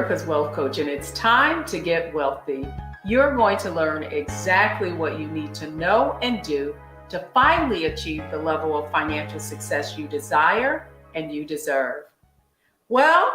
America's Wealth Coach, and it's time to get wealthy. You're going to learn exactly what you need to know and do to finally achieve the level of financial success you desire and you deserve. Well,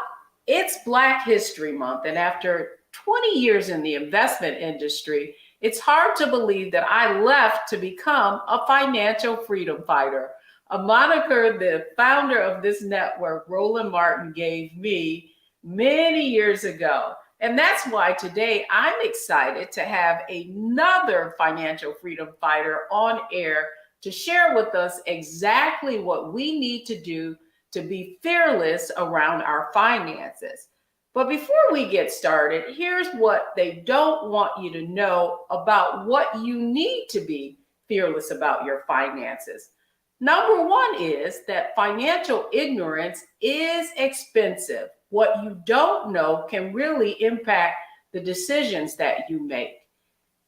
it's Black History Month, and after 20 years in the investment industry, it's hard to believe that I left to become a financial freedom fighter, a moniker the founder of this network, Roland Martin, gave me many years ago. And that's why today I'm excited to have another financial freedom fighter on air to share with us exactly what we need to do to be fearless around our finances. But before we get started, here's what they don't want you to know about what you need to be fearless about your finances. Number one is that financial ignorance is expensive. What you don't know can really impact the decisions that you make.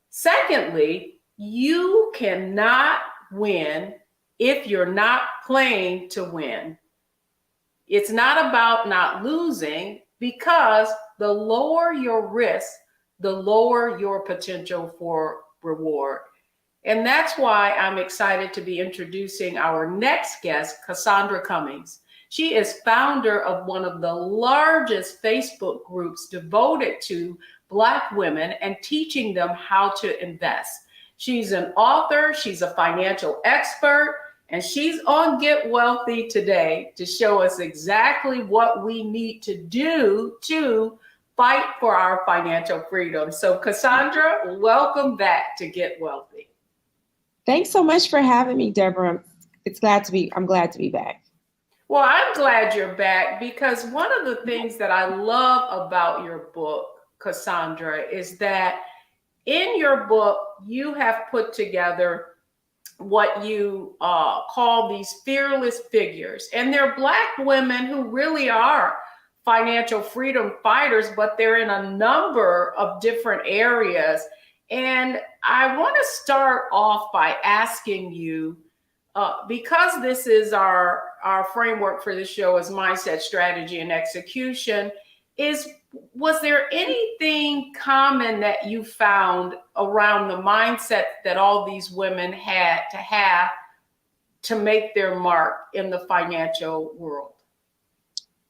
Secondly, you cannot win if you're not playing to win. It's not about not losing, because the lower your risk, the lower your potential for reward. And that's why I'm excited to be introducing our next guest, Cassandra Cummings. She is founder of one of the largest Facebook groups devoted to Black women and teaching them how to invest. She's an author, she's a financial expert, and she's on Get Wealthy today to show us exactly what we need to do to fight for our financial freedom. So Cassandra, welcome back to Get Wealthy. Thanks so much for having me, Deborah. I'm glad to be back. Well, I'm glad you're back, because one of the things that I love about your book, Cassandra, is that in your book, you have put together what you call these fearless figures. And they're Black women who really are financial freedom fighters, but they're in a number of different areas. And I want to start off by asking you, because this is our framework for the show is mindset, strategy, and execution, was there anything common that you found around the mindset that all these women had to have to make their mark in the financial world?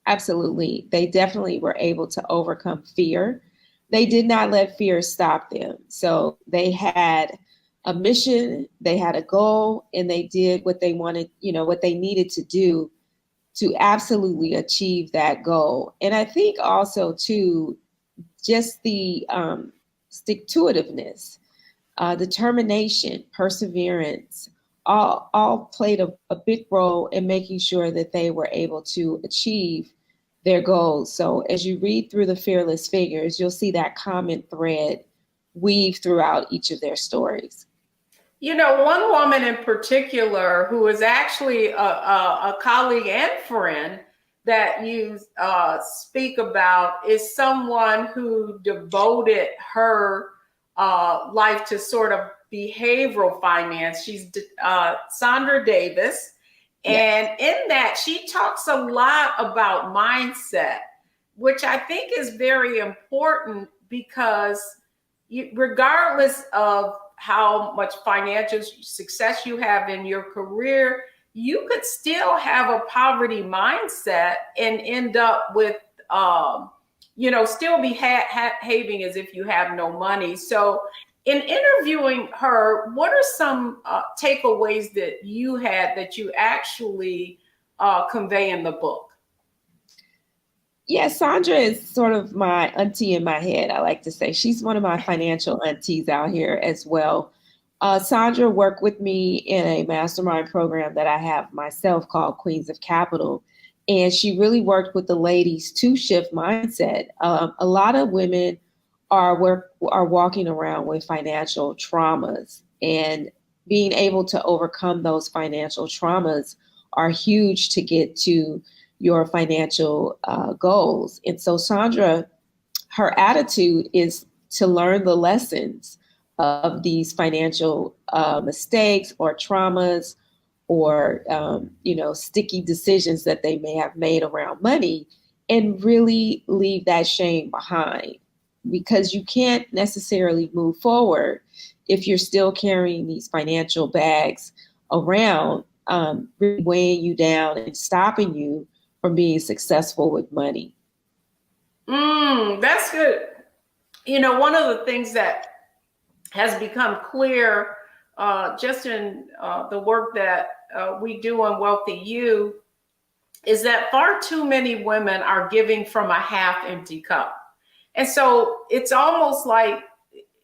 Absolutely. They definitely were able to overcome fear. They did not let fear stop them. So they had a mission, they had a goal, and they did what they wanted, what they needed to do to absolutely achieve that goal. And I think also too, just the stick-to-itiveness, determination, perseverance, all played a big role in making sure that they were able to achieve their goals. So as you read through the fearless figures, you'll see that common thread weave throughout each of their stories. One woman in particular who is actually a colleague and friend that you speak about is someone who devoted her life to sort of behavioral finance. She's Sandra Davis. And in that, she talks a lot about mindset, which I think is very important, because regardless of how much financial success you have in your career, you could still have a poverty mindset and end up with, still behaving as if you have no money. So in interviewing her, what are some takeaways that you had that you actually convey in the book? Yeah, Sandra is sort of my auntie in my head, I like to say. She's one of my financial aunties out here as well. Sandra worked with me in a mastermind program that I have myself called Queens of Capital. And she really worked with the ladies to shift mindset. A lot of women are walking around with financial traumas, and being able to overcome those financial traumas are huge to get to your financial goals. And so Sandra, her attitude is to learn the lessons of these financial mistakes or traumas or, sticky decisions that they may have made around money, and really leave that shame behind, because you can't necessarily move forward if you're still carrying these financial bags around, really weighing you down and stopping you from being successful with money. That's good. You know, one of the things that has become clear just in the work that we do on Wealthy You is that far too many women are giving from a half empty cup. And so it's almost like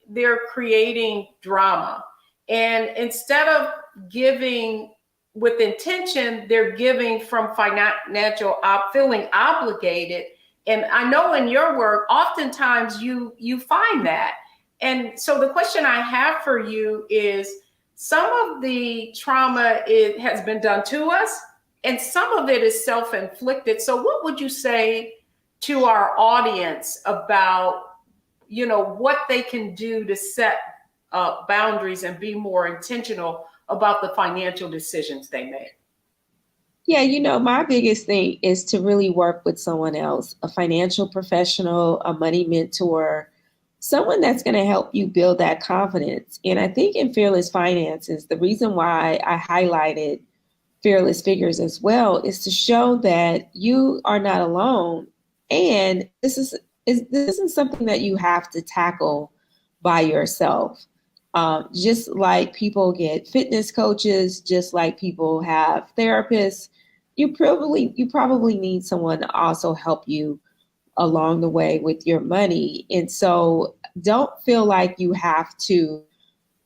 they're creating drama. And instead of giving with intention, they're giving from financial feeling obligated. And I know in your work, oftentimes you find that. And so the question I have for you is, some of the trauma it has been done to us, and some of it is self-inflicted. So what would you say to our audience about, you know, what they can do to set boundaries and be more intentional about the financial decisions they make? Yeah, my biggest thing is to really work with someone else, a financial professional, a money mentor, someone that's going to help you build that confidence. And I think in Fearless Finances, the reason why I highlighted Fearless Figures as well is to show that you are not alone. And this isn't something that you have to tackle by yourself. Just like people get fitness coaches, just like people have therapists, you probably need someone to also help you along the way with your money. And so don't feel like you have to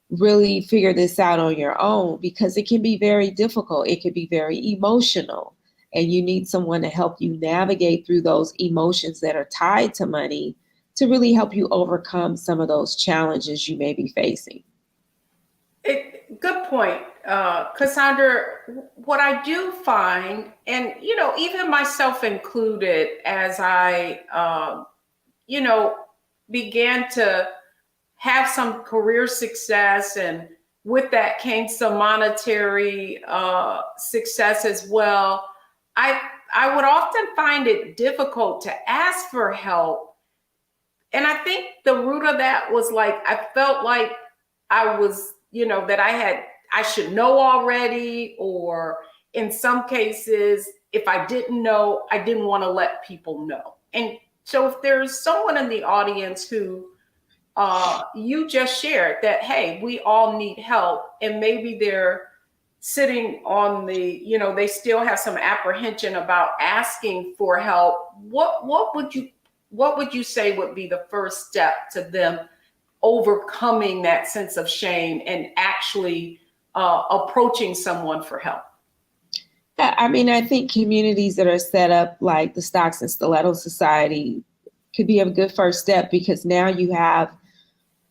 really figure this out on your own, because it can be very difficult. It can be very emotional, and you need someone to help you navigate through those emotions that are tied to money to really help you overcome some of those challenges you may be facing. Good point, Cassandra. What I do find, and you know, even myself included, as I, you know, began to have some career success, and with that came some monetary success as well. I I would often find it difficult to ask for help, and I think the root of that was like I felt like I was, you know, that I should know already, or in some cases, if I didn't know, I didn't want to let people know. And so, if there's someone in the audience who you just shared that, hey, we all need help, and maybe they're sitting on the, you know, they still have some apprehension about asking for help. What would you say would be the first step to them overcoming that sense of shame and actually approaching someone for help? Yeah, I mean, I think communities that are set up like the Stocks and Stiletto Society could be a good first step, because now you have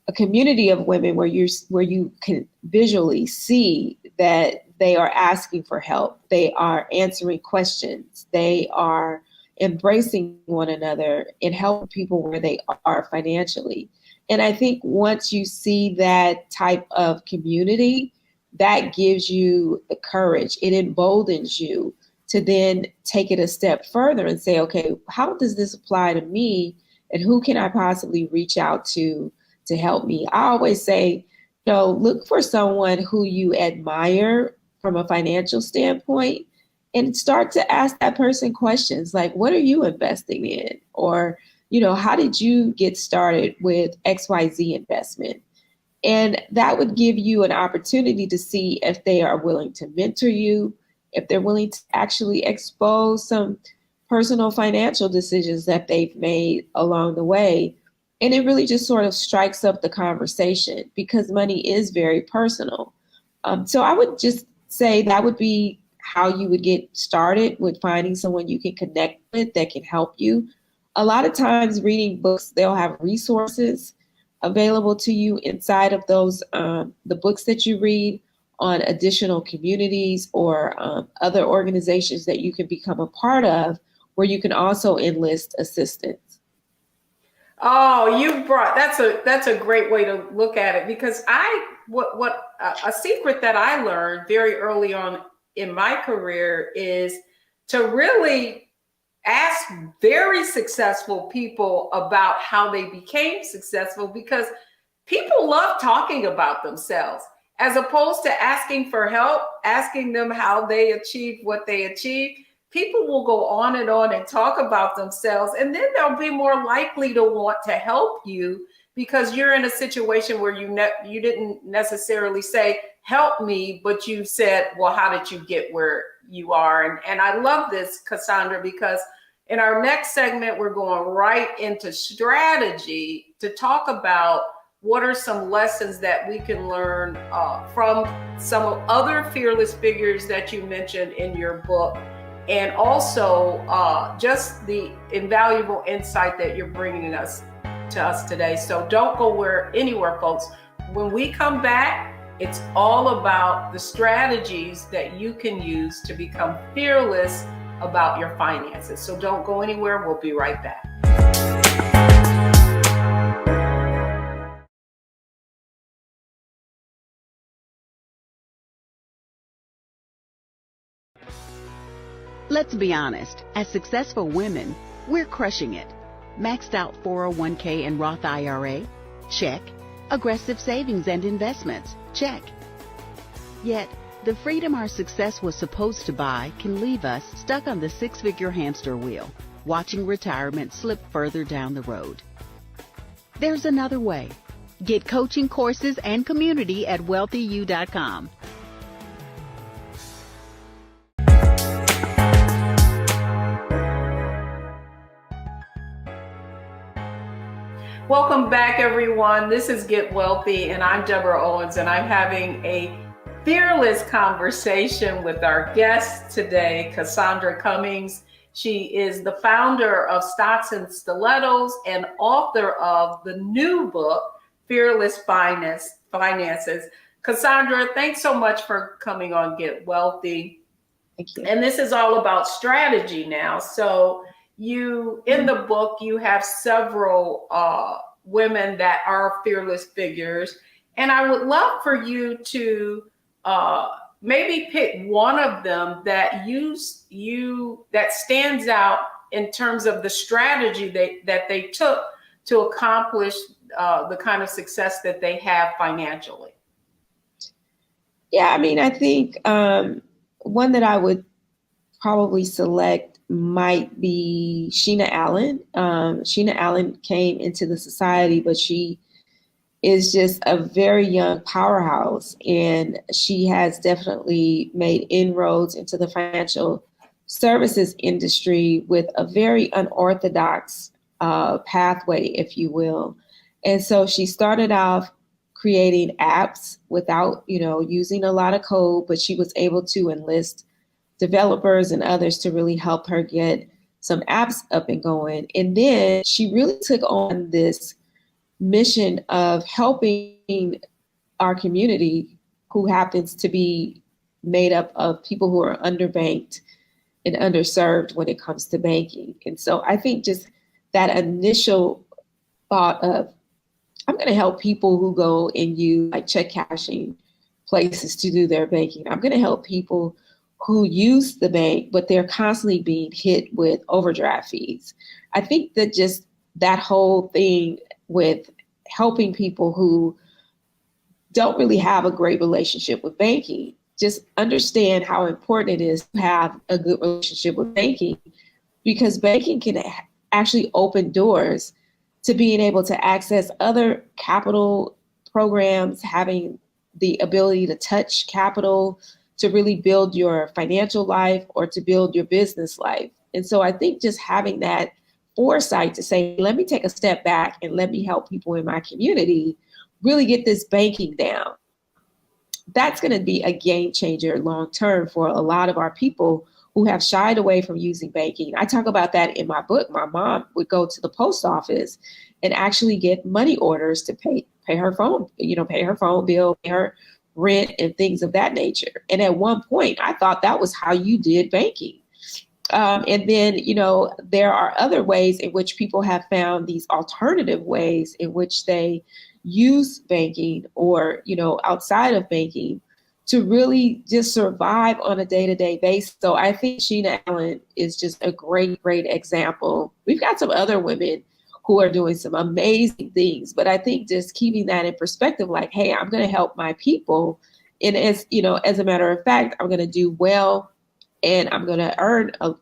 a community of women where you can visually see that they are asking for help, they are answering questions, they are embracing one another and helping people where they are financially. And I think once you see that type of community, that gives you the courage, it emboldens you to then take it a step further and say, okay, how does this apply to me, and who can I possibly reach out to help me? I always say, look for someone who you admire from a financial standpoint, and start to ask that person questions like, what are you investing in? Or, how did you get started with XYZ investment? And that would give you an opportunity to see if they are willing to mentor you, if they're willing to actually expose some personal financial decisions that they've made along the way. And it really just sort of strikes up the conversation, because money is very personal. So I would just say that would be how you would get started, with finding someone you can connect with that can help you. A lot of times reading books, they'll have resources available to you inside of those, the books that you read, on additional communities or other organizations that you can become a part of, where you can also enlist assistance. Oh, that's a great way to look at it, because what a secret that I learned very early on in my career is to really ask very successful people about how they became successful, because people love talking about themselves as opposed to asking for help, asking them how they achieved what they achieved. People will go on and talk about themselves, and then they'll be more likely to want to help you because you're in a situation where you didn't necessarily say, help me, but you said, well, how did you get where you are? And I love this, Cassandra, because in our next segment, we're going right into strategy to talk about what are some lessons that we can learn from some other fearless figures that you mentioned in your book, and also just the invaluable insight that you're bringing to us today. So don't go anywhere, folks. When we come back, it's all about the strategies that you can use to become fearless about your finances. So don't go anywhere. We'll be right back. Let's be honest, as successful women, we're crushing it. Maxed out 401k and Roth IRA? Check. Aggressive savings and investments? Check. Yet, the freedom our success was supposed to buy can leave us stuck on the six-figure hamster wheel, watching retirement slip further down the road. There's another way. Get coaching courses and community at wealthyu.com. Welcome back, everyone. This is Get Wealthy, and I'm Deborah Owens, and I'm having a fearless conversation with our guest today, Cassandra Cummings. She is the founder of Stocks and Stilettos and author of the new book, Fearless Finances. Cassandra, thanks so much for coming on Get Wealthy. Thank you. And this is all about strategy now. So in the book, you have several women that are fearless figures. And I would love for you to maybe pick one of them that that stands out in terms of the strategy that they took to accomplish the kind of success that they have financially. Yeah, I mean, I think one that I would probably select might be Sheena Allen. Sheena Allen came into the society, but she is just a very young powerhouse, and she has definitely made inroads into the financial services industry with a very unorthodox pathway, if you will. And so she started off creating apps without, using a lot of code, but she was able to enlist developers and others to really help her get some apps up and going. And then she really took on this mission of helping our community, who happens to be made up of people who are underbanked and underserved when it comes to banking. And so I think just that initial thought of, I'm going to help people who go and use like check cashing places to do their banking. I'm going to help people who use the bank, but they're constantly being hit with overdraft fees. I think that just that whole thing with helping people who don't really have a great relationship with banking, just understand how important it is to have a good relationship with banking, because banking can actually open doors to being able to access other capital programs, having the ability to touch capital, to really build your financial life or to build your business life. And so I think just having that foresight to say, let me take a step back and let me help people in my community really get this banking down. That's going to be a game changer long term for a lot of our people who have shied away from using banking. I talk about that in my book. My mom would go to the post office and actually get money orders to pay her phone, pay her phone bill, pay her rent and things of that nature. And at one point, I thought that was how you did banking. And then, there are other ways in which people have found these alternative ways in which they use banking or, outside of banking to really just survive on a day-to-day basis. So I think Sheena Allen is just a great, great example. We've got some other women who are doing some amazing things, but I think just keeping that in perspective, like, hey, I'm going to help my people. And as you know, as a matter of fact, I'm going to do well and I'm going to earn a,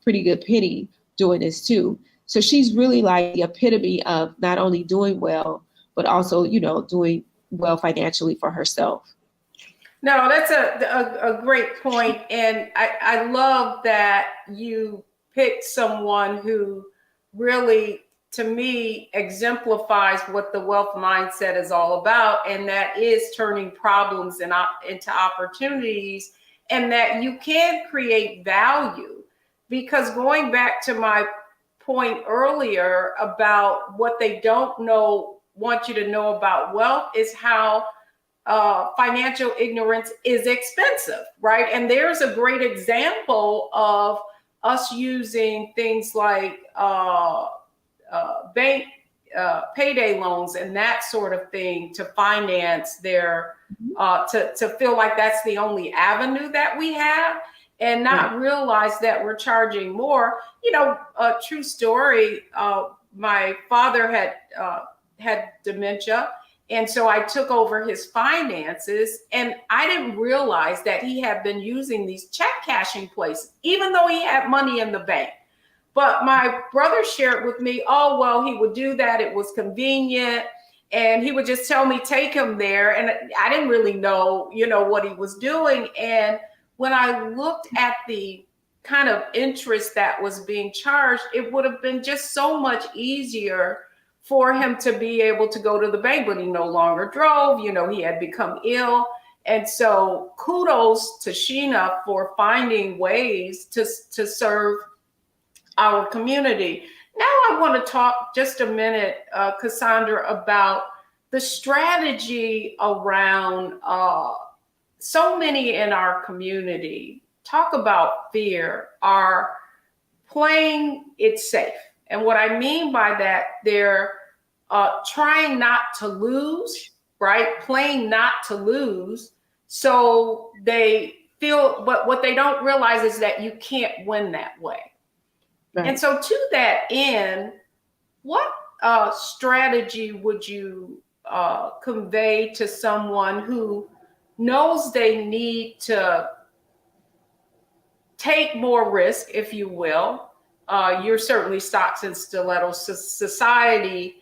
pretty good penny doing this too. So she's really like the epitome of not only doing well, but also, doing well financially for herself. No, that's a great point. And I love that you picked someone who really, to me, exemplifies what the wealth mindset is all about. And that is turning problems into opportunities, and that you can create value. Because going back to my point earlier about what they don't want you to know about wealth is how financial ignorance is expensive, right? And there's a great example of us using things like bank payday loans and that sort of thing to finance their, to feel like that's the only avenue that we have, and not realize that we're charging more. A true story, my father had dementia. And so I took over his finances, and I didn't realize that he had been using these check cashing places, even though he had money in the bank. But my brother shared with me, oh, well, he would do that. It was convenient. And he would just tell me, take him there. And I didn't really know, what he was doing. And when I looked at the kind of interest that was being charged, it would have been just so much easier for him to be able to go to the bank, but he no longer drove. He had become ill. And so kudos to Sheena for finding ways to serve our community. Now I want to talk just a minute, Cassandra, about the strategy around so many in our community talk about fear, are playing it safe. And what I mean by that, they're trying not to lose, right? Playing not to lose. So they feel, but what they don't realize is that you can't win that way. Right. And so to that end, what strategy would you convey to someone who knows they need to take more risk, if you will? You're certainly stocks and stilettos society,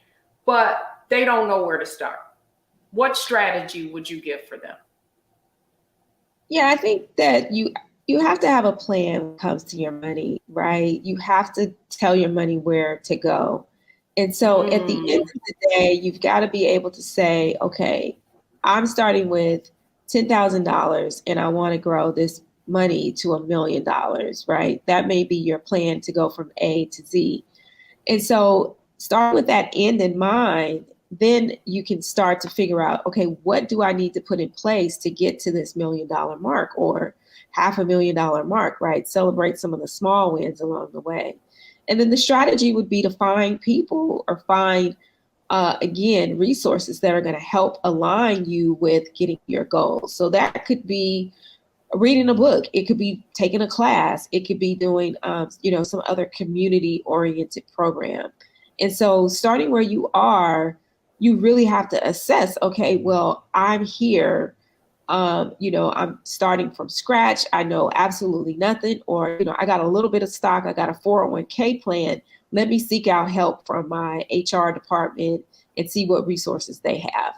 but they don't know where to start. What strategy would you give for them? Yeah, I think that you have to have a plan when it comes to your money, right? You have to tell your money where to go. And so at the end of the day, you've got to be able to say, okay, I'm starting with $10,000 and I want to grow this money to $1 million, right? That may be your plan to go from A to Z. And so start with that end in mind, then you can start to figure out, okay, what do I need to put in place to get to this $1 million mark or $500,000 mark, right? Celebrate some of the small wins along the way. And then the strategy would be to find people or find, again, resources that are going to help align you with getting your goals. So that could be reading a book. It could be taking a class. It could be doing, some other community-oriented program. And so starting where you are, you really have to assess, okay, well, I'm here. I'm starting from scratch. I know absolutely nothing, or, I got a little bit of stock. I got a 401k plan. Let me seek out help from my HR department and see what resources they have.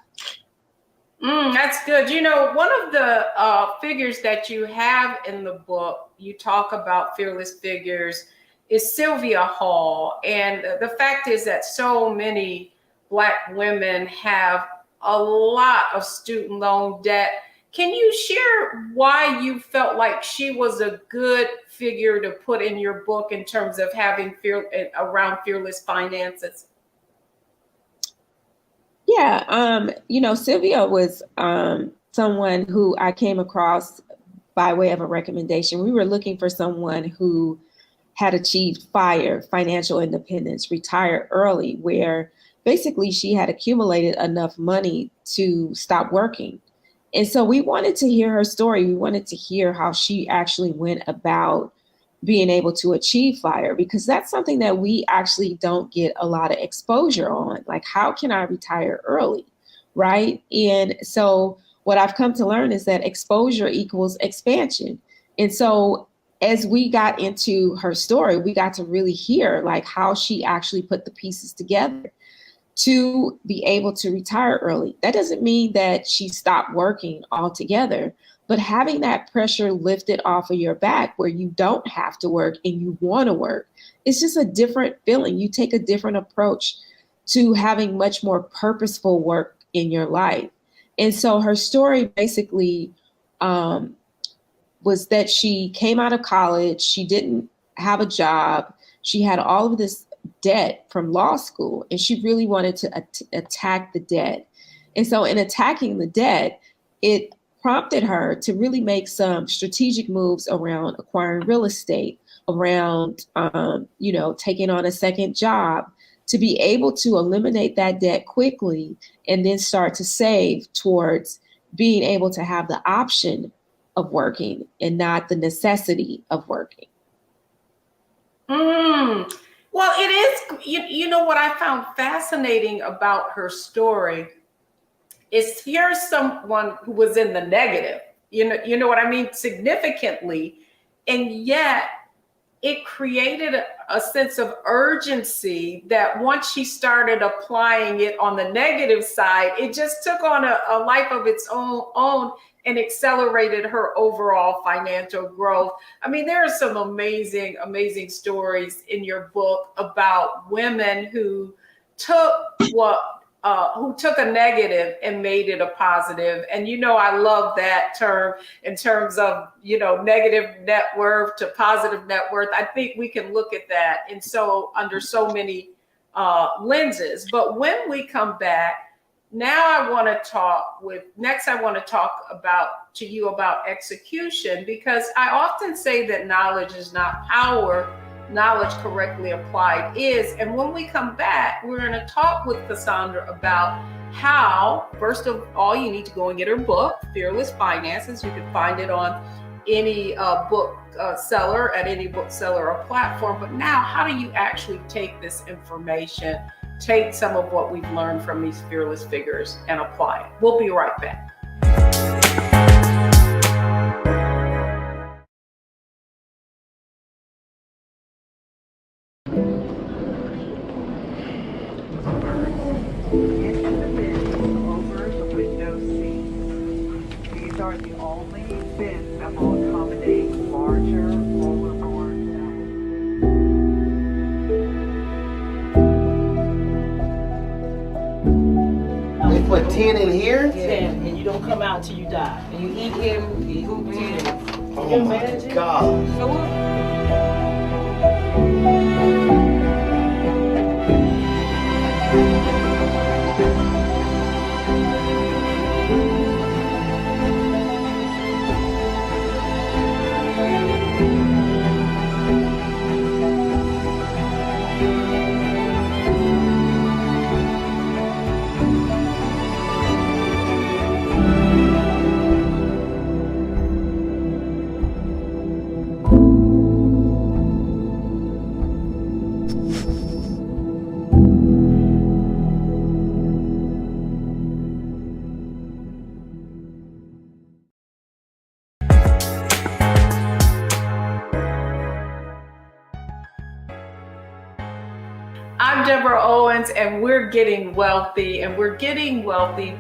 That's good. One of the figures that you have in the book, you talk about fearless figures, is Sylvia Hall. And the fact is that so many Black women have a lot of student loan debt. Can you share why you felt like she was a good figure to put in your book in terms of having around fearless finances? Yeah, Sylvia was someone who I came across by way of a recommendation. We were looking for someone who had achieved financial independence, retired early, where basically she had accumulated enough money to stop working. And so we wanted to hear her story. We wanted to hear how she actually went about being able to achieve FIRE, because that's something that we actually don't get a lot of exposure on. Like, how can I retire early? Right. And so what I've come to learn is that exposure equals expansion. And so as we got into her story, we got to really hear like how she actually put the pieces together to be able to retire early. That doesn't mean that she stopped working altogether, but having that pressure lifted off of your back where you don't have to work and you want to work, it's just a different feeling. You take a different approach to having much more purposeful work in your life. And so her story basically was that she came out of college, she didn't have a job, she had all of this debt from law school, and she really wanted to attack the debt. And so in attacking the debt, it prompted her to really make some strategic moves around acquiring real estate, around taking on a second job, to be able to eliminate that debt quickly and then start to save towards being able to have the option of working and not the necessity of working. Well, it is, you know, what I found fascinating about her story is here's someone who was in the negative, you know what I mean, significantly, and yet it created a sense of urgency that once she started applying it on the negative side, it just took on a life of its own and accelerated her overall financial growth. I mean, there are some amazing, amazing stories in your book about women who took a negative and made it a positive. And, you know, I love that term in terms of, you know, negative net worth to positive net worth. I think we can look at that under so many lenses. But when we come back, I want to talk to you about execution, because I often say that knowledge is not power. Knowledge correctly applied is. And when we come back, we're going to talk with Cassandra about how, first of all, you need to go and get her book, Fearless Finances. You can find it on any book seller, at any bookseller or platform. But now, how do you actually take this information, take some of what we've learned from these fearless figures and apply it? We'll be right back. Are the only bins that will accommodate larger rollerboards. They put 10 in here? 10, and you don't come out till you die. And you eat him, you eat 10. Oh my God. I'm Deborah Owens, and we're getting wealthy,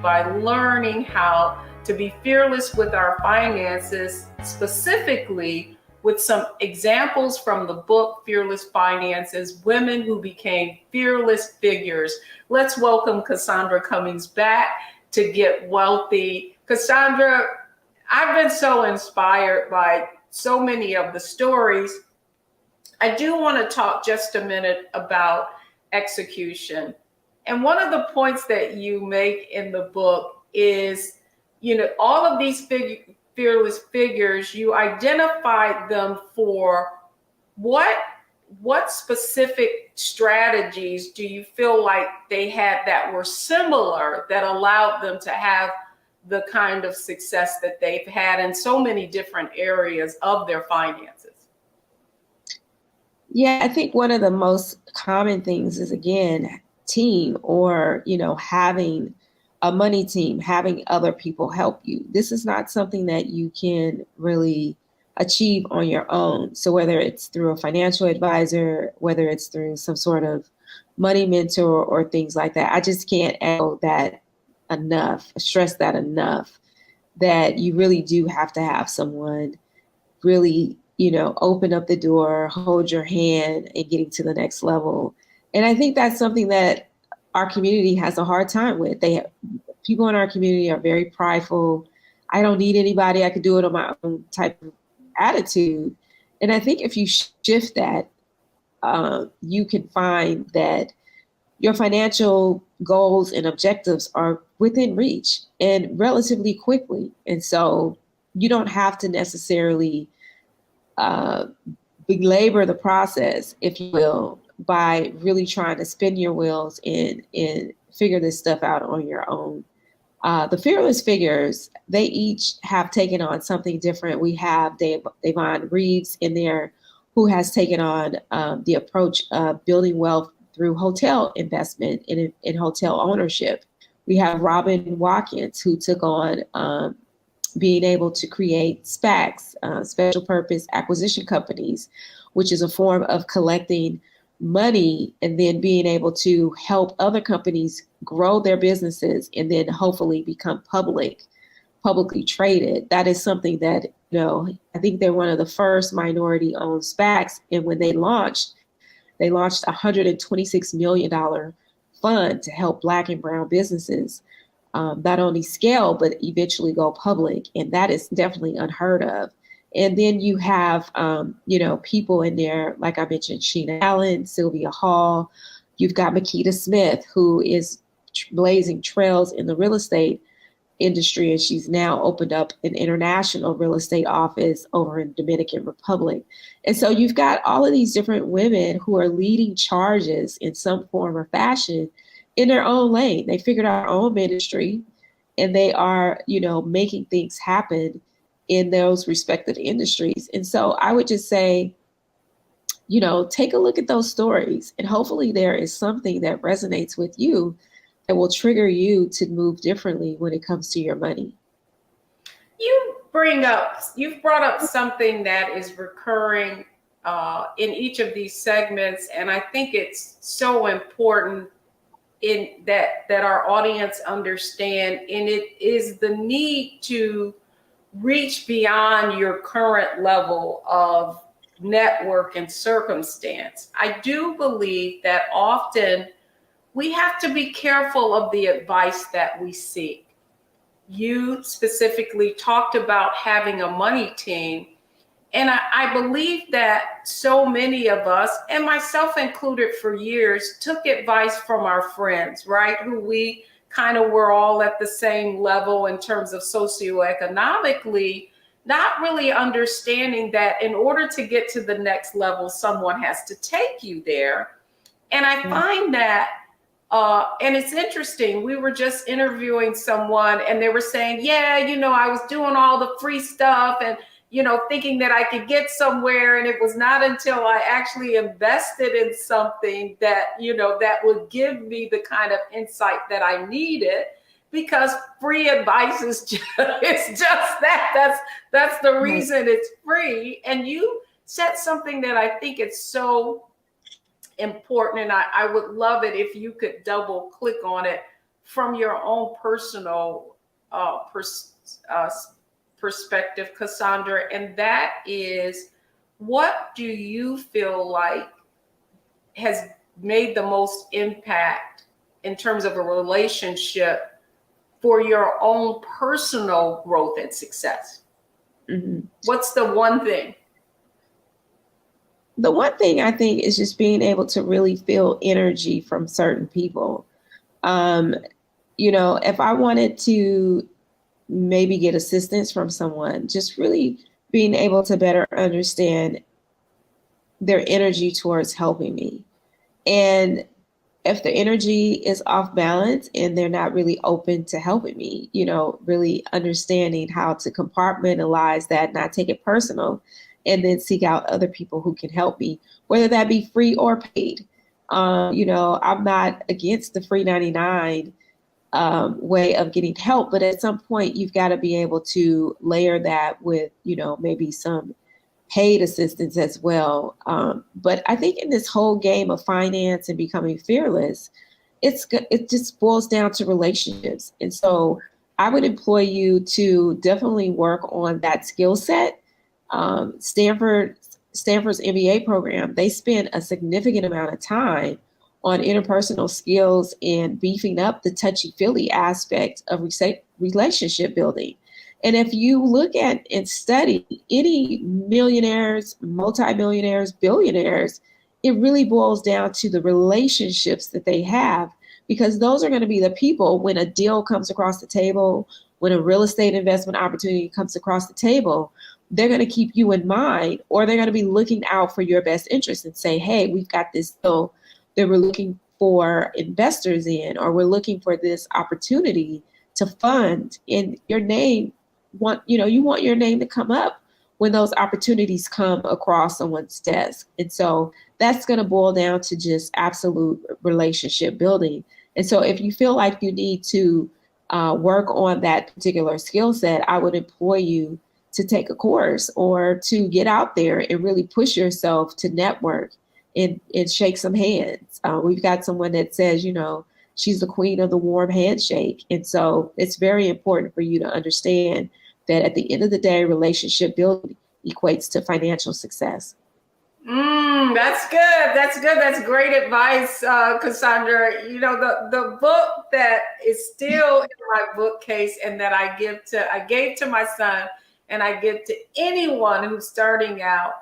by learning how to be fearless with our finances, specifically with some examples from the book, Fearless Finances, Women Who Became Fearless Figures. Let's welcome Cassandra Cummings back to Get Wealthy. Cassandra, I've been so inspired by so many of the stories. I do want to talk just a minute about execution. And one of the points that you make in the book is, you know, all of these fearless figures, you identified them for what specific strategies do you feel like they had that were similar, that allowed them to have the kind of success that they've had in so many different areas of their finances? Yeah, I think one of the most common things is, again, team, or, having a money team, having other people help you. This is not something that you can really achieve on your own. So whether it's through a financial advisor, whether it's through some sort of money mentor or things like that, I just can't echo that enough, stress that enough, that you really do have to have someone really, open up the door, hold your hand, and getting to the next level. And I think that's something that our community has a hard time with. People in our community are very prideful. I don't need anybody. I could do it on my own type of attitude. And I think if you shift that, you can find that your financial goals and objectives are within reach and relatively quickly. And so you don't have to necessarily belabor the process, if you will, by really trying to spin your wheels and figure this stuff out on your own. The Fearless Figures, they each have taken on something different. We have Devon Reeves in there, who has taken on the approach of building wealth through hotel investment in hotel ownership. We have Robin Watkins, who took on being able to create SPACs, special purpose acquisition companies, which is a form of collecting money and then being able to help other companies grow their businesses and then hopefully become publicly traded. That is something that, I think they're one of the first minority owned SPACs. And when they launched a $126 million fund to help Black and brown businesses not only scale, but eventually go public. And that is definitely unheard of. And then you have, people in there, like I mentioned, Sheena Allen, Sylvia Hall. You've got Makita Smith, who is blazing trails in the real estate industry. And she's now opened up an international real estate office over in Dominican Republic. And so you've got all of these different women who are leading charges in some form or fashion in their own lane. They figured out their own ministry, and they are, making things happen in those respective industries. And so I would just say, take a look at those stories, and hopefully there is something that resonates with you that will trigger you to move differently when it comes to your money. You've brought up something that is recurring in each of these segments, and I think it's so important in that our audience understand, and it is the need to reach beyond your current level of network and circumstance. I do believe that often we have to be careful of the advice that we seek. You specifically talked about having a money team. And I believe that so many of us, and myself included for years, took advice from our friends, right? Who we kind of were all at the same level in terms of socioeconomically, not really understanding that in order to get to the next level, someone has to take you there. And I find that, and it's interesting, we were just interviewing someone and they were saying, yeah, I was doing all the free stuff and thinking that I could get somewhere. And it was not until I actually invested in something that, that would give me the kind of insight that I needed, because free advice is just, it's just that. That's the reason it's free. And you said something that I think is so important. And I would love it if you could double click on it from your own personal perspective, Cassandra, and that is, what do you feel like has made the most impact in terms of a relationship for your own personal growth and success? Mm-hmm. What's the one thing? The one thing I think is just being able to really feel energy from certain people. If I wanted to maybe get assistance from someone, just really being able to better understand their energy towards helping me. And if the energy is off balance and they're not really open to helping me, really understanding how to compartmentalize that, not take it personal, and then seek out other people who can help me, whether that be free or paid. I'm not against the free 99 way of getting help, but at some point you've got to be able to layer that with, maybe some paid assistance as well. But I think in this whole game of finance and becoming fearless, it just boils down to relationships. And so I would employ you to definitely work on that skill set. Stanford's MBA program, they spend a significant amount of time on interpersonal skills and beefing up the touchy-feely aspect of relationship building. And if you look at and study any millionaires, multimillionaires, billionaires, it really boils down to the relationships that they have, because those are going to be the people when a deal comes across the table, when a real estate investment opportunity comes across the table, they're going to keep you in mind, or they're going to be looking out for your best interest and say, hey, we've got this deal that we're looking for investors in, or we're looking for this opportunity to fund, in your name. You want your name to come up when those opportunities come across someone's desk. And so that's going to boil down to just absolute relationship building. And so if you feel like you need to work on that particular skill set, I would employ you to take a course or to get out there and really push yourself to network and shake some hands. We've got someone that says, she's the queen of the warm handshake. And so it's very important for you to understand that at the end of the day, relationship building equates to financial success. That's good. That's good. That's great advice, Cassandra. The book that is still in my bookcase and that I gave to my son, and I give to anyone who's starting out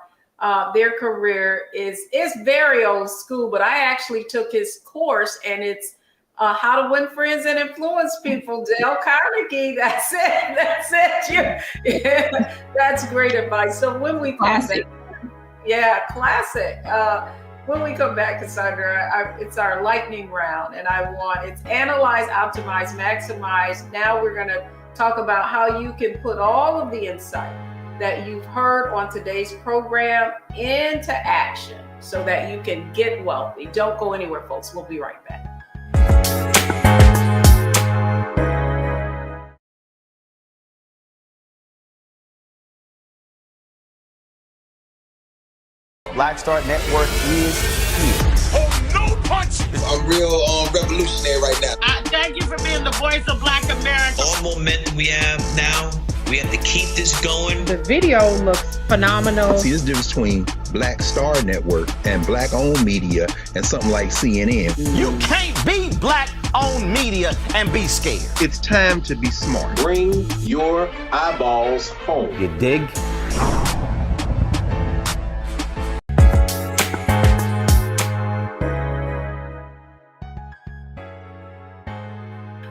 their career is very old school, but I actually took his course, and it's How to Win Friends and Influence People, Dale Carnegie. That's it. Yeah, that's great advice. So when we come back, classic. When we come back, Cassandra, it's our lightning round, and it's analyze, optimize, maximize. Now we're going to talk about how you can put all of the insight that you've heard on today's program into action so that you can get wealthy. Don't go anywhere, folks. We'll be right back. Black Star Network is here. Oh, no punch! I'm real revolutionary right now. Thank you for being the voice of Black America. All momentum we have now, we have to keep this going. The video looks phenomenal. See, there's a difference between Black Star Network and Black-owned media and something like CNN. You can't be Black-owned media and be scared. It's time to be smart. Bring your eyeballs home. You dig?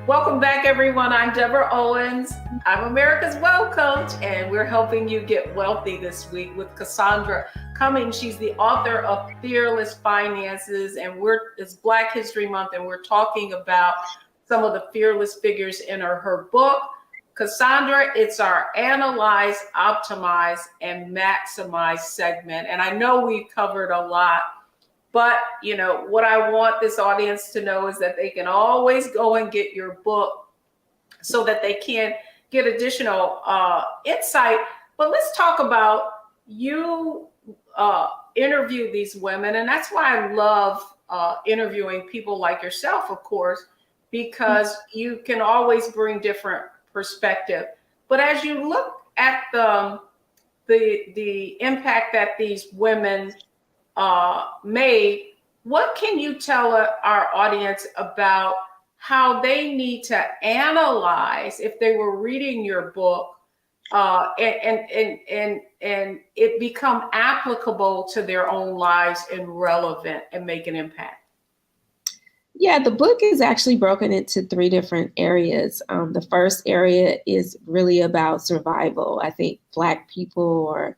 Welcome back, everyone. I'm Deborah Owens. I'm America's Wealth Coach, and we're helping you get wealthy this week with Cassandra Cummings. She's the author of Fearless Finances, and it's Black History Month, and we're talking about some of the fearless figures in her book. Cassandra, it's our Analyze, Optimize, and Maximize segment, and I know we've covered a lot. But, what I want this audience to know is that they can always go and get your book so that they can get additional insight. But let's talk about you interview these women. And that's why I love interviewing people like yourself, of course, because you can always bring different perspective. But as you look at the impact that these women made, what can you tell our audience about how they need to analyze if they were reading your book and it become applicable to their own lives and relevant and make an impact? Yeah, the book is actually broken into 3 different areas. The first area is really about survival. I think Black people or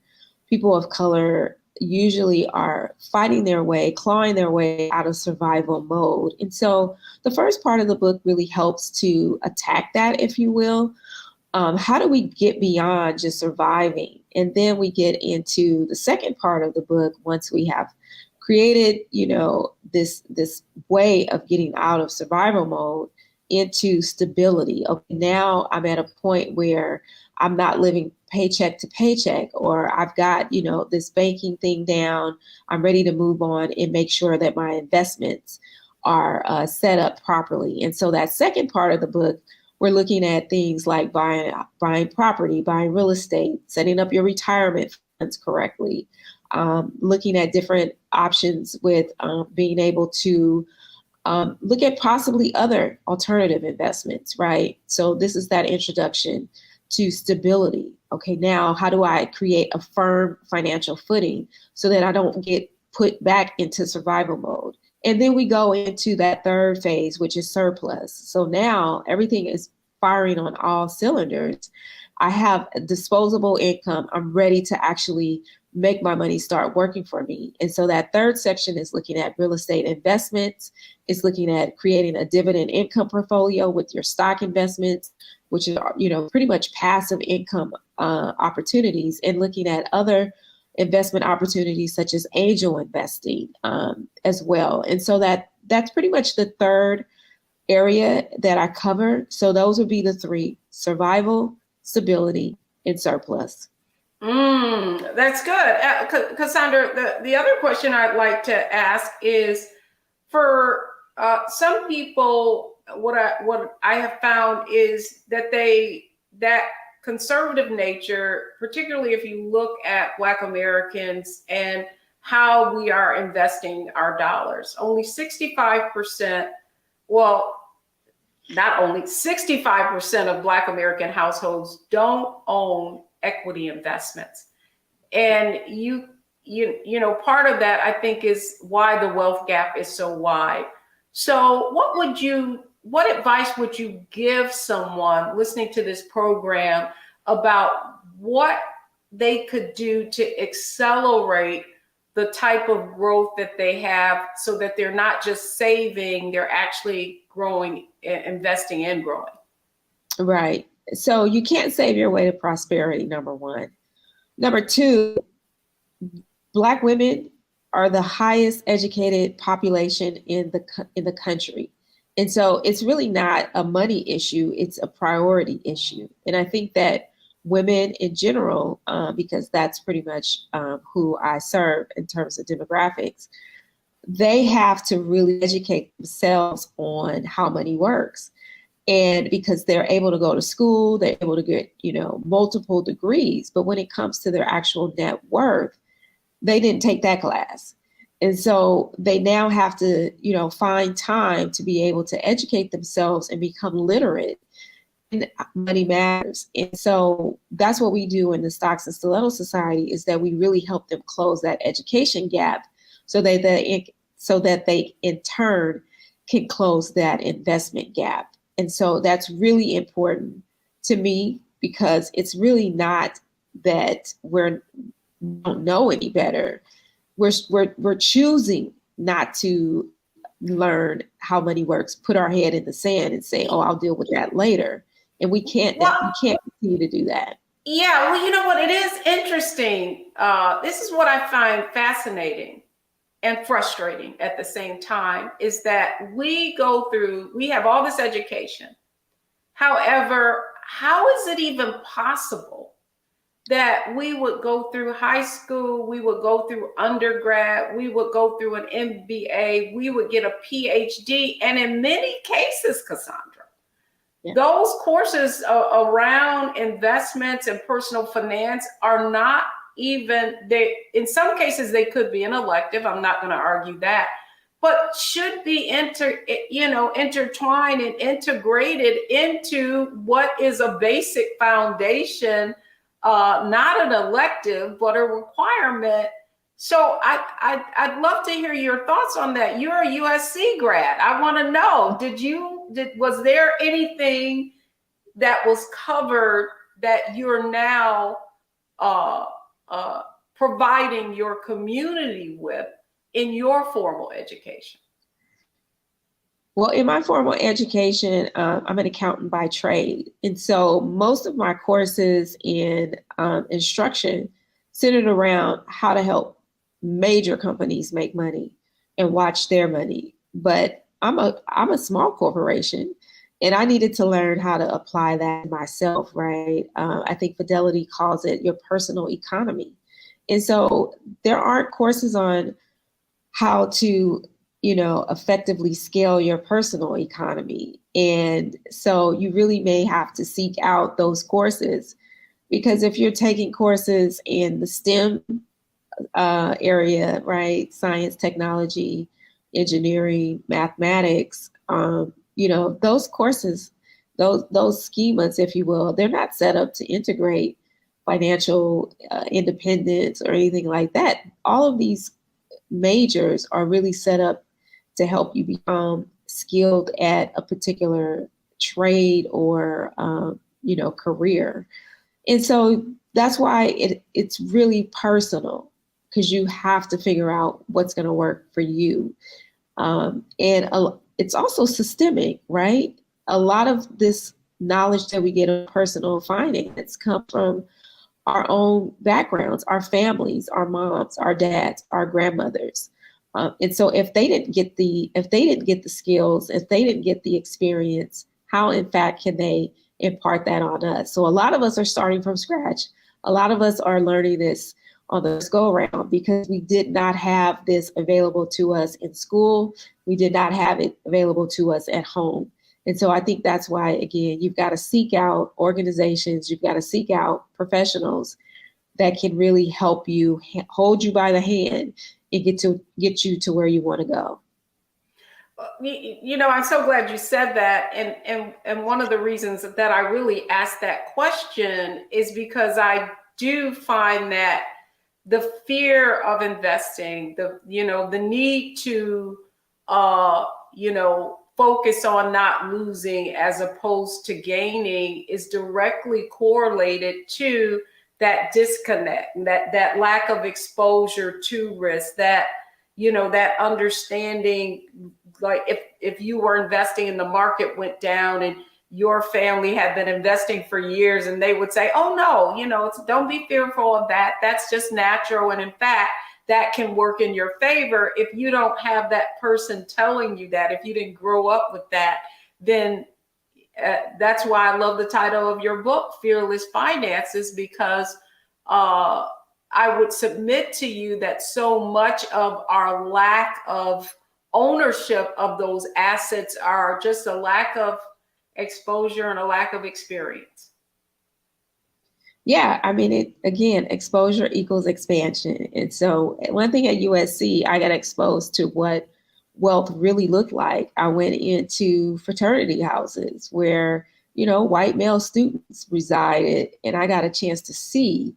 people of color usually are fighting their way, clawing their way out of survival mode. And so the first part of the book really helps to attack that, if you will. How do we get beyond just surviving? And then we get into the second part of the book once we have created, this way of getting out of survival mode into stability. Okay, now I'm at a point where I'm not living paycheck to paycheck, or I've got, this banking thing down. I'm ready to move on and make sure that my investments are set up properly. And so that second part of the book, we're looking at things like buying property, buying real estate, setting up your retirement funds correctly, looking at different options with being able to look at possibly other alternative investments, right? So this is that introduction to stability. Okay, now how do I create a firm financial footing so that I don't get put back into survival mode? And then we go into that third phase, which is surplus. So now everything is firing on all cylinders. I have disposable income. I'm ready to actually make my money start working for me. And so that third section is looking at real estate investments. It's looking at creating a dividend income portfolio with your stock investments, which is, pretty much passive income opportunities, and looking at other investment opportunities such as angel investing as well. And so that's pretty much the third area that I cover. So those would be the three: survival, stability, and surplus. That's good. Cassandra, the other question I'd like to ask is, for some people, what I have found is that that conservative nature, particularly if you look at Black Americans and how we are investing our dollars, only 65%, well, not only 65% of Black American households don't own equity investments. And part of that, I think, is why the wealth gap is so wide. So what advice would you give someone listening to this program about what they could do to accelerate the type of growth that they have, so that they're not just saving, they're actually growing, investing and growing? Right. So you can't save your way to prosperity, number one. Number two, Black women are the highest educated population in the country. And so it's really not a money issue, it's a priority issue. And I think that women in general, because that's pretty much who I serve in terms of demographics, they have to really educate themselves on how money works. And because they're able to go to school, they're able to get, multiple degrees. But when it comes to their actual net worth, they didn't take that class. And so they now have to, find time to be able to educate themselves and become literate in money matters. And so that's what we do in the Stocks and Stiletto Society, is that we really help them close that education gap so that they in turn can close that investment gap. And so that's really important to me, because it's really not that we don't know any better. We're choosing not to learn how money works, put our head in the sand and say, "Oh, I'll deal with that later." And we can't continue to do that. Yeah, well, you know what? It is interesting. This is what I find fascinating and frustrating at the same time, is that we have all this education. However, how is it even possible that we would go through high school, we would go through undergrad, we would go through an MBA, we would get a PhD, and in many cases, Cassandra, those courses around investments and personal finance are not even, in some cases they could be an elective, I'm not going to argue that, but should be intertwined and integrated into what is a basic foundation, not an elective, but a requirement. So I'd love to hear your thoughts on that. You're a USC grad. I want to know, was there anything that was covered that you're now providing your community with in your formal education? Well, in my formal education, I'm an accountant by trade. And so most of my courses in instruction centered around how to help major companies make money and watch their money. But I'm a small corporation, and I needed to learn how to apply that myself, right? I think Fidelity calls it your personal economy. And so there aren't courses on how to, effectively scale your personal economy. And so you really may have to seek out those courses, because if you're taking courses in the STEM area, right? Science, technology, engineering, mathematics, those courses, those schemas, if you will, they're not set up to integrate financial independence or anything like that. All of these majors are really set up to help you become skilled at a particular trade or, career. And so that's why it's really personal, because you have to figure out what's going to work for you. It's also systemic, right? A lot of this knowledge that we get in personal finance come from our own backgrounds, our families, our moms, our dads, our grandmothers. And so if they didn't get the skills, if they didn't get the experience, how in fact can they impart that on us? So a lot of us are starting from scratch. A lot of us are learning this on the go around because we did not have this available to us in school. We did not have it available to us at home. And so I think that's why, again, you've got to seek out organizations, you've got to seek out professionals that can really help you, hold you by the hand, and get you to where you want to go. I'm so glad you said that. And one of the reasons that I really asked that question is because I do find that the fear of investing, the need to, focus on not losing as opposed to gaining is directly correlated to that disconnect, that lack of exposure to risk, that understanding, like if you were investing and the market went down and your family had been investing for years, and they would say, oh no, don't be fearful of that. That's just natural. And in fact, that can work in your favor. If you don't have that person telling you that, if you didn't grow up with that, then that's why I love the title of your book, Fearless Finances, because I would submit to you that so much of our lack of ownership of those assets are just a lack of exposure and a lack of experience. Yeah, I mean, exposure equals expansion. And so one thing at USC, I got exposed to what wealth really looked like. I went into fraternity houses where, white male students resided, and I got a chance to see,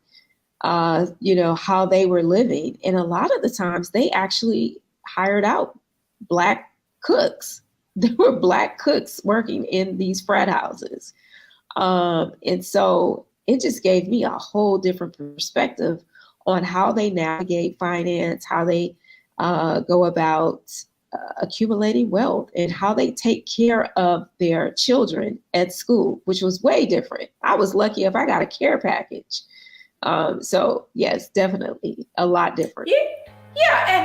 how they were living. And a lot of the times they actually hired out Black cooks. There were Black cooks working in these frat houses. And so it just gave me a whole different perspective on how they navigate finance, how they go about accumulating wealth, and how they take care of their children at school, which was way different. I was lucky if I got a care package. So yes, definitely a lot different. Yeah, and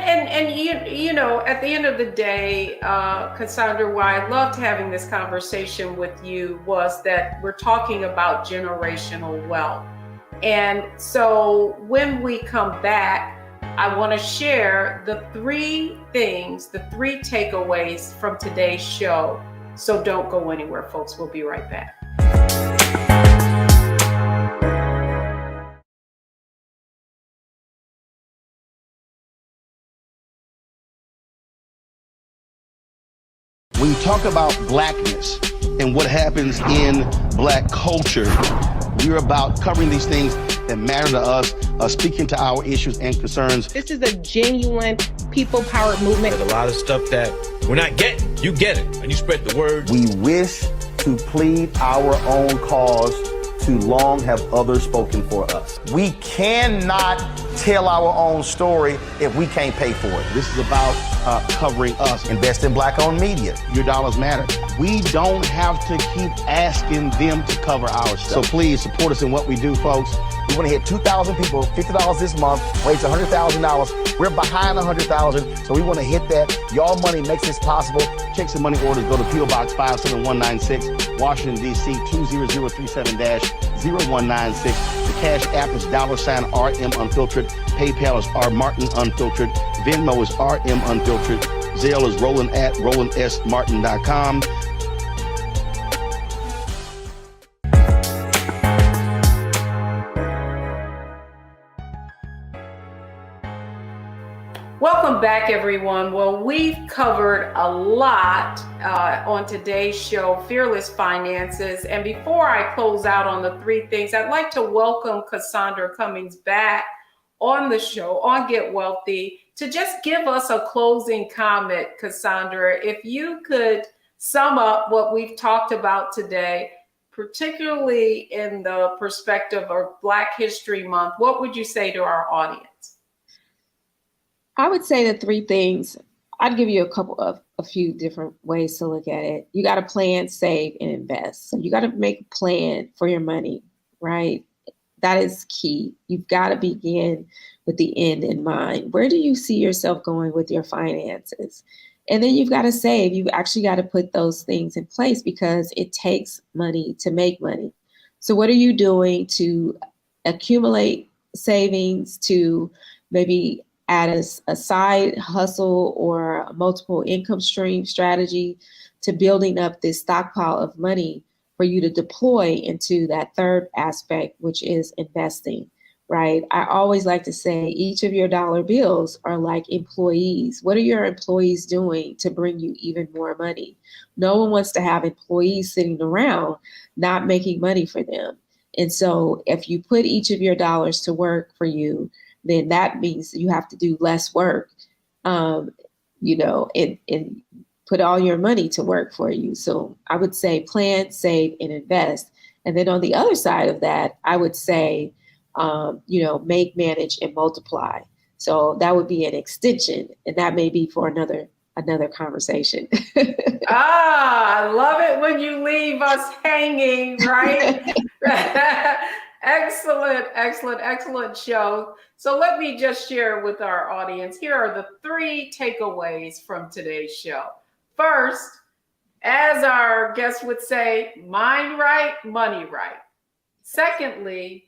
at the end of the day, Cassandra, why I loved having this conversation with you was that we're talking about generational wealth. And so when we come back, I want to share the three takeaways from today's show. So don't go anywhere, folks. We'll be right back. When you talk about blackness and what happens in Black culture, we're about covering these things that matter to us, speaking to our issues and concerns. This is a genuine people-powered movement. There's a lot of stuff that we're not getting. You get it, and you spread the word. We wish to plead our own cause. Too long have others spoken for us. We cannot tell our own story if we can't pay for it. This is about covering us. Invest in Black-owned media. Your dollars matter. We don't have to keep asking them to cover our stuff. So please support us in what we do, folks. We want to hit 2,000 people, $50 this month, raise $100,000. We're behind $100,000, so we want to hit that. Y'all money makes this possible. Checks and money orders go to P.O. Box 57196, Washington, D.C. 20037-0196. The Cash App is $RM Unfiltered. PayPal is R Martin Unfiltered. Venmo is RM Unfiltered. Zelle is Roland at RolandSMartin.com. Welcome back, everyone. Well, we've covered a lot on today's show, Fearless Finances. And before I close out on the three things, I'd like to welcome Cassandra Cummings back on the show, on Get Wealthy, to just give us a closing comment. Cassandra, if you could sum up what we've talked about today, particularly in the perspective of Black History Month, what would you say to our audience? I would say the three things. I'd give you a few different ways to look at it. You got to plan, save, and invest. So you got to make a plan for your money, right? That is key. You've got to begin with the end in mind. Where do you see yourself going with your finances? And then you've got to save. You've actually got to put those things in place because it takes money to make money. So what are you doing to accumulate savings, to maybe add a side hustle or a multiple income stream strategy to building up this stockpile of money for you to deploy into that third aspect, which is investing, right? I always like to say each of your dollar bills are like employees. What are your employees doing to bring you even more money? No one wants to have employees sitting around not making money for them. And so if you put each of your dollars to work for you, then that means you have to do less work, and put all your money to work for you. So I would say plan, save, and invest. And then on the other side of that, I would say, make, manage, and multiply. So that would be an extension, and that may be for another conversation. I love it when you leave us hanging, right? Excellent show. So let me just share with our audience. Here are the three takeaways from today's show. First, as our guest would say, mind right, money right. Secondly,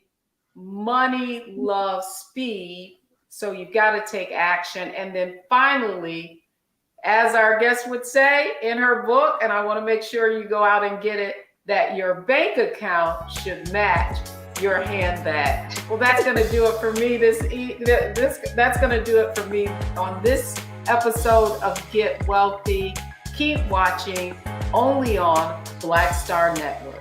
money loves speed, so you've got to take action. And then finally, as our guest would say in her book, and I want to make sure you go out and get it, that your bank account should match your handbag. Well, that's going to do it for me that's going to do it for me on this episode of Get Wealthy. Keep watching only on Black Star Network.